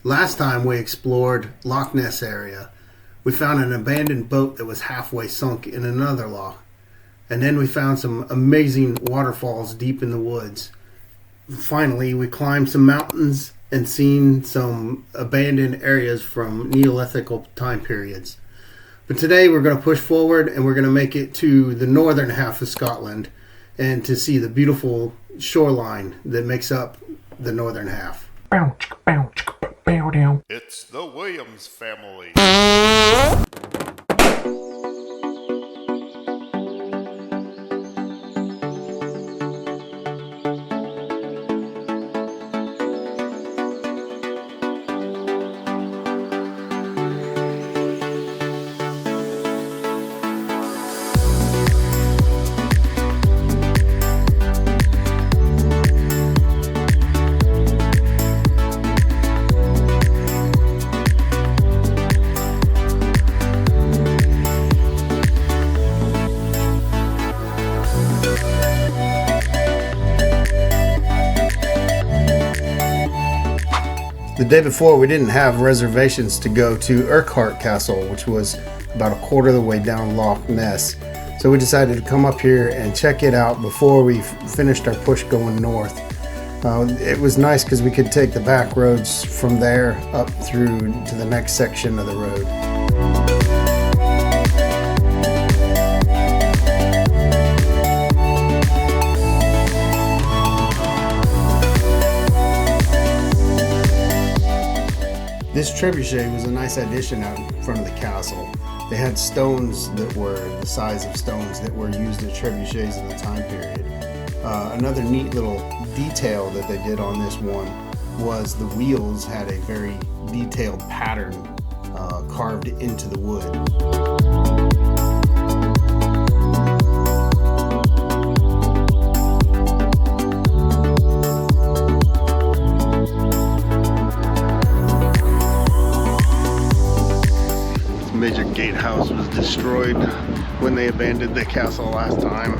Last time we explored Loch Ness area, we found an abandoned boat that was halfway sunk in another loch. And then we found some amazing waterfalls deep in the woods. Finally, we climbed some mountains and seen some abandoned areas from Neolithical time periods. But today we're going to push forward and we're going to make it to the northern half of Scotland and to see the beautiful shoreline that makes up the northern half. It's the Williams family. The day before, we didn't have reservations to go to Urquhart Castle, which was about a quarter of the way down Loch Ness. So we decided to come up here and check it out before we finished our push going north. It was nice because we could take the back roads from there up through to the next section of the road. This trebuchet was a nice addition out in front of the castle. They had stones that were the size of stones that were used as trebuchets in the time period. Another neat little detail that they did on this one was the wheels had a very detailed pattern carved into the wood. Major gatehouse was destroyed when they abandoned the castle last time.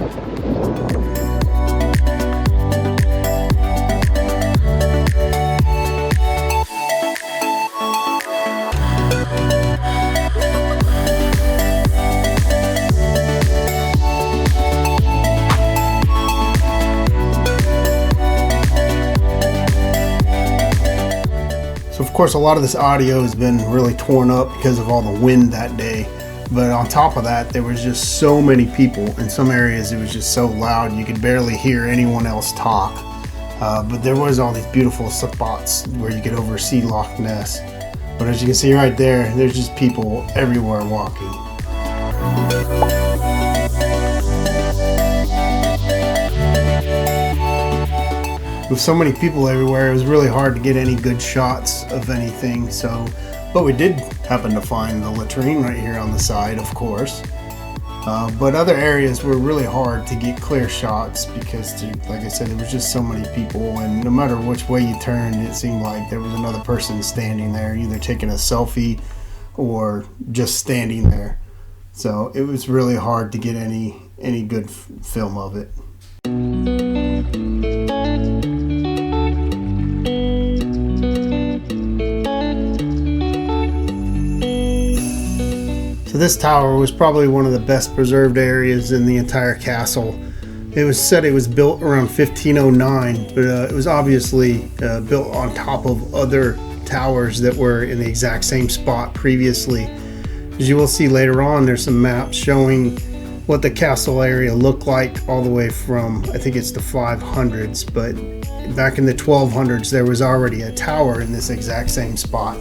Of course, a lot of this audio has been really torn up because of all the wind that day. But on top of that, there was just so many people. In some areas, it was just so loud you could barely hear anyone else talk. But there was all these beautiful spots where you could oversee Loch Ness. But as you can see right there, there's just people everywhere walking. With so many people everywhere, it was really hard to get any good shots of anything. But we did happen to find the latrine right here on the side, of course. But other areas were really hard to get clear shots because, like I said, there was just so many people, and no matter which way you turned, it seemed like there was another person standing there, either taking a selfie or just standing there. So it was really hard to get any good film of it. So this tower was probably one of the best preserved areas in the entire castle. It was said it was built around 1509, but it was obviously built on top of other towers that were in the exact same spot previously. As you will see later on, there's some maps showing what the castle area looked like all the way from, I think it's the 500s, but back in the 1200s there was already a tower in this exact same spot.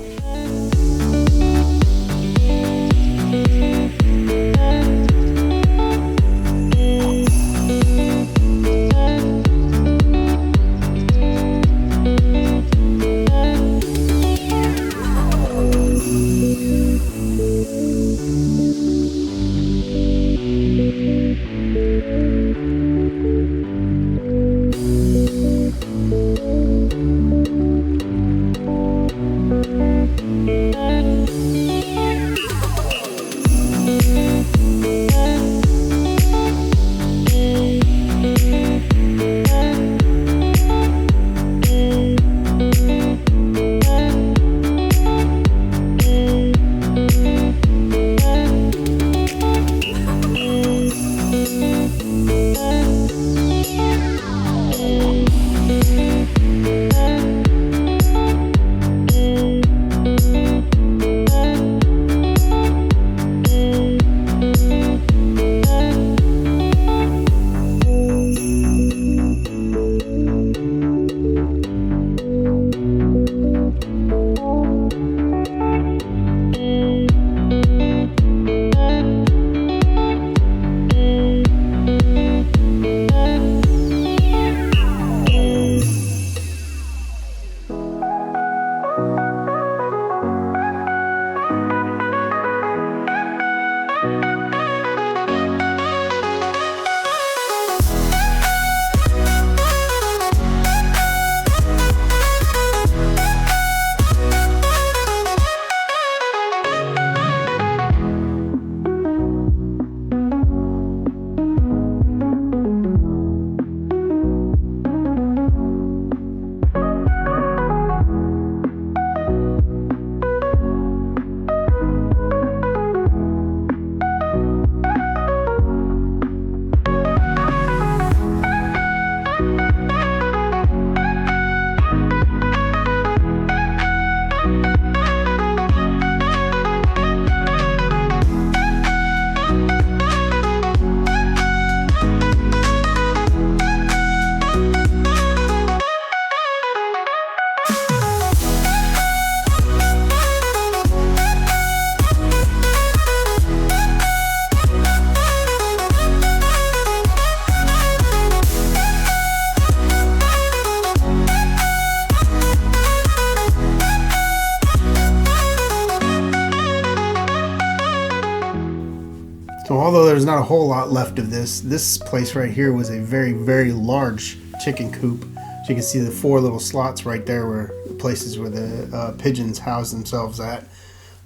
So although there's not a whole lot left of this place right here was a very, very large chicken coop. So you can see the 4 little slots right there were places where the pigeons house themselves at.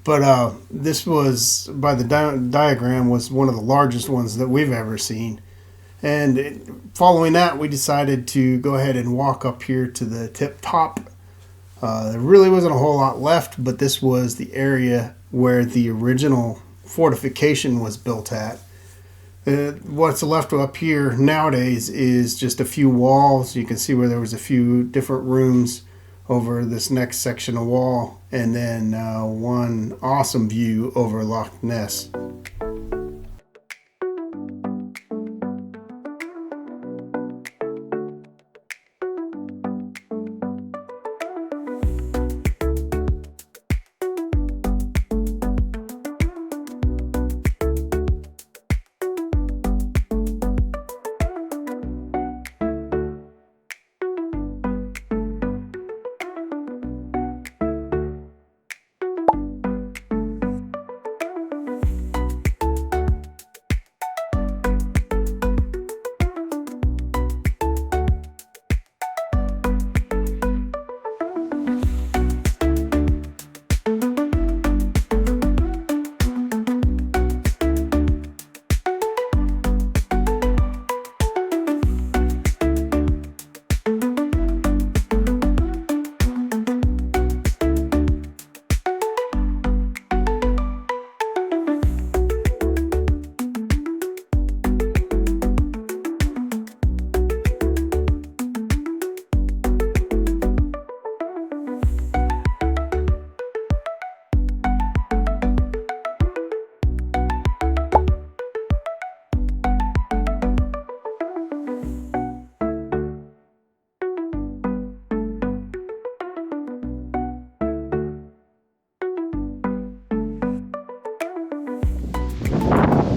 But this was, by the diagram, was one of the largest ones that we've ever seen. And following that, we decided to go ahead and walk up here to the tip top. There really wasn't a whole lot left, but this was the area where the original fortification was built at. What's left up here nowadays is just a few walls. You can see where there was a few different rooms over this next section of wall, and then one awesome view over Loch Ness.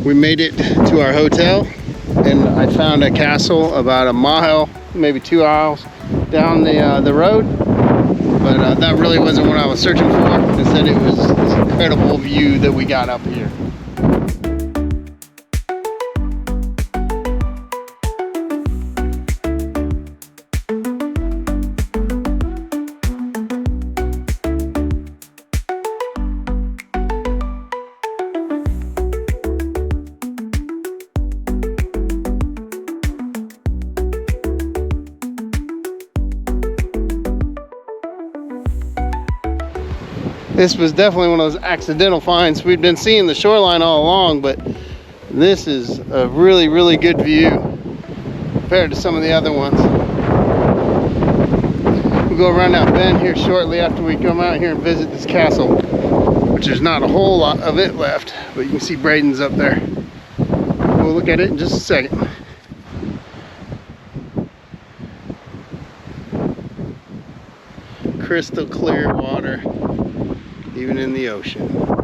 We made it to our hotel, and I found a castle about a mile, maybe 2 miles down the road. But that really wasn't what I was searching for. Instead, it was this incredible view that we got up here. This was definitely one of those accidental finds. We'd been seeing the shoreline all along, but this is a really, really good view compared to some of the other ones. We'll go around that bend here shortly after we come out here and visit this castle, which there's not a whole lot of it left, but you can see Braden's up there. We'll look at it in just a second. Crystal clear water, even in the ocean.